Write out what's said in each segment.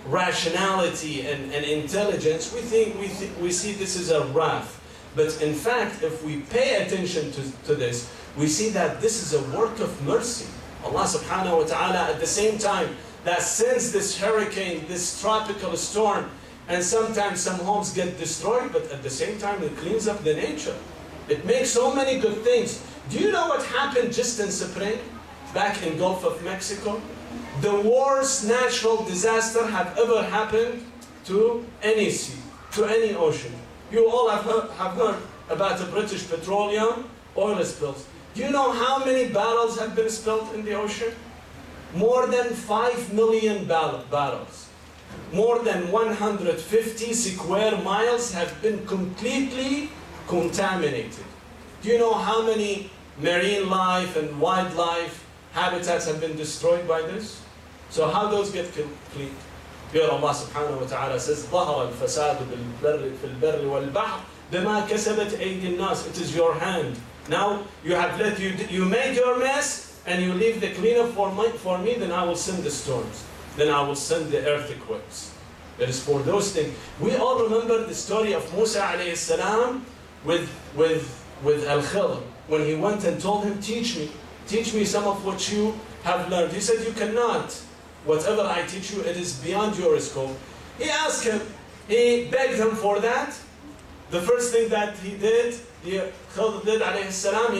rationality and intelligence, we see this is a wrath. But in fact, if we pay attention to this, we see that this is a work of mercy. Allah subhanahu wa ta'ala at the same time that sends this hurricane, this tropical storm, and sometimes some homes get destroyed, but at the same time it cleans up the nature. It makes so many good things. Do you know what happened just in spring, back in Gulf of Mexico? The worst natural disaster have ever happened to any sea, to any ocean. You all have heard about the British petroleum oil spills. Do you know how many barrels have been spilled in the ocean? More than 5 million barrels. More than 150 square miles have been completely contaminated. Do you know how many marine life and wildlife habitats have been destroyed by this? So how those get cleaned? Here Allah subhanahu wa ta'ala says, ظَهَرَ الْفَسَادُ فِي الْبَرِّ وَالْبَحْرِ بِمَا كَسَبَتْ أَيْدِي النَّاسِ. It is your hand. Now you have you made your mess and you leave the cleanup for me, then I will send the storms. Then I will send the earthquakes. It is for those things. We all remember the story of Musa alayhi salam with Al-Khidr, when he went and told him, teach me some of what you have learned. He said, you cannot. Whatever I teach you, it is beyond your scope. He asked him, he begged him for that. The first thing that he did, Khidr did alayhi salam,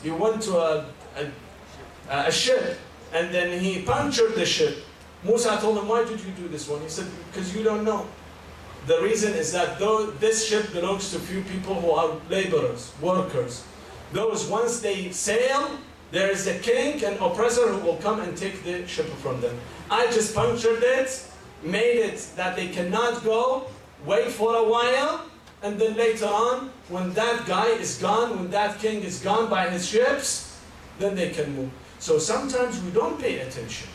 he went to a ship, and then he punctured the ship. Musa told him, why did you do this one? He said, because you don't know. The reason is that though this ship belongs to few people who are laborers, workers. Those, once they sail, there is a king and oppressor who will come and take the ship from them. I just punctured it, made it that they cannot go, wait for a while, and then later on, when that guy is gone, when that king is gone by his ships, then they can move. So sometimes we don't pay attention.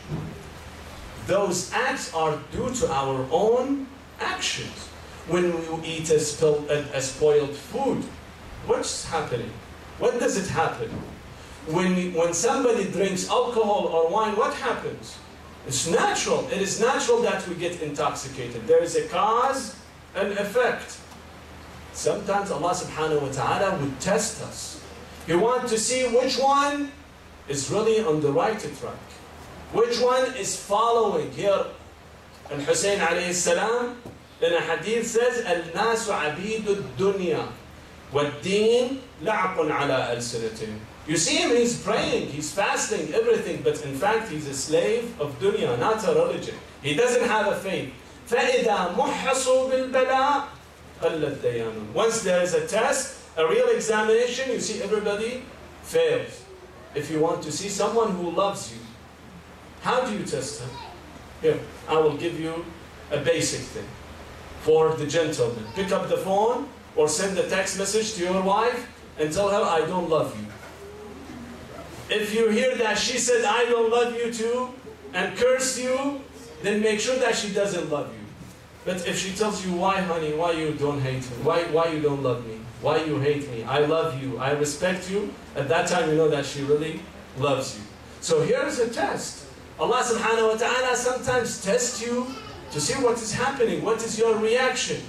Those acts are due to our own actions. When we eat a spoiled food, what's happening? What does it happen? When somebody drinks alcohol or wine, what happens? It's natural. It is natural that we get intoxicated. There is a cause and effect. Sometimes Allah subhanahu wa ta'ala would test us. He wants to see which one is really on the right track. Which one is following? Here, and Hussein alayhi salam, in a hadith says, الناس عبيد الدنيا والدين لعق على ألسنتهم. You see him, he's praying, he's fasting, everything, but in fact he's a slave of dunya, not a religion. He doesn't have a faith. فَإِذَا مُحَّصُوا بِالْبَلَاءِ قَلَّتْ دَيَانٌ. Once there is a test, a real examination, you see everybody fails. If you want to see someone who loves you, how do you test him? Here, I will give you a basic thing. For the gentleman, pick up the phone or send a text message to your wife and tell her, I don't love you. If you hear that she said, I don't love you too, and curse you, then make sure that she doesn't love you. But if she tells you, why honey, why you don't hate me? Why you don't love me? Why you hate me? I love you, I respect you. At that time you know that she really loves you. So here's a test. Allah subhanahu wa ta'ala sometimes tests you to see what is happening, what is your reaction.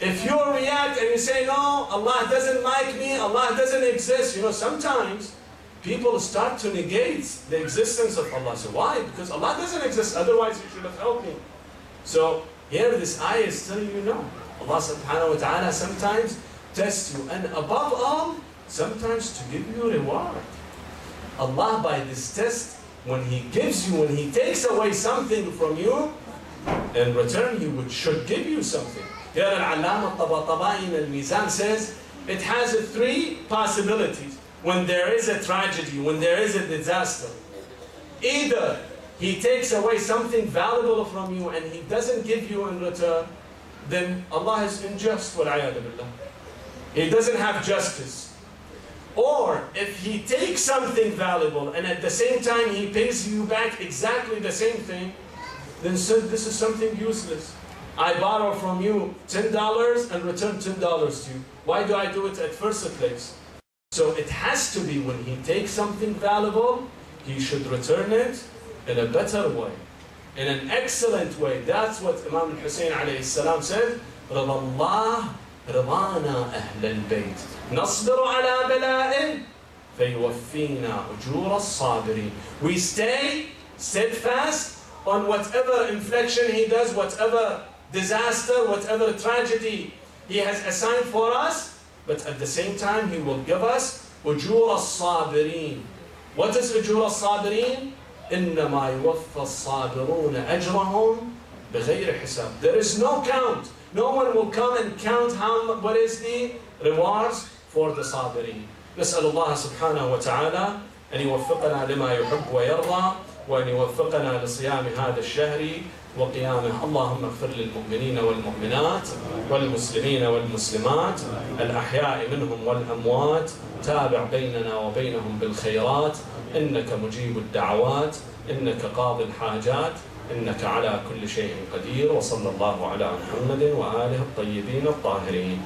If you react and you say, no, Allah doesn't like me, Allah doesn't exist, you know, sometimes people start to negate the existence of Allah. So why? Because Allah doesn't exist, otherwise you should have helped me. So here this ayah is telling you no. Allah subhanahu wa ta'ala sometimes tests you, and above all, sometimes to give you a reward. Allah by this test, when He gives you, when He takes away something from you, in return He should give you something. Here Al-Allama Tabatabai in Al-Mizan says, it has three possibilities when there is a tragedy, when there is a disaster. Either He takes away something valuable from you and He doesn't give you in return, then Allah is unjust, wal-'iyadu billah. He doesn't have justice. Or if He takes something valuable and at the same time He pays you back exactly the same thing, then said, this is something useless. I borrow from you $10 and return $10 to you. Why do I do it at first place? So it has to be when He takes something valuable, He should return it in a better way. in an excellent way. That's what Imam al-Hussein alayhi salam said, رضا الله رضانا أهل البيت نصبر على بلاء فيوفينا أجور الصابرين. We stay steadfast on whatever infliction he does, whatever disaster, whatever tragedy he has assigned for us, but at the same time he will give us أجور الصابرين. What is أجور الصابرين? إنما يوفى الصابرون أجرهم بغير حساب. There is no count. No one will come and count what is the rewards for the صابرين. نسأل الله سبحانه وتعالى أن يوفقنا لما يحب ويرضى وأن يوفقنا لصيام هذا الشهر وقيامه. اللهم اغفر للمؤمنين والمؤمنات والمسلمين والمسلمات الأحياء منهم والأموات. تابع بيننا وبينهم بالخيرات. إنك مجيب الدعوات. إنك قاضي الحاجات. إنك على كل شيء قدير. وصلى الله على محمد وآله الطيبين الطاهرين.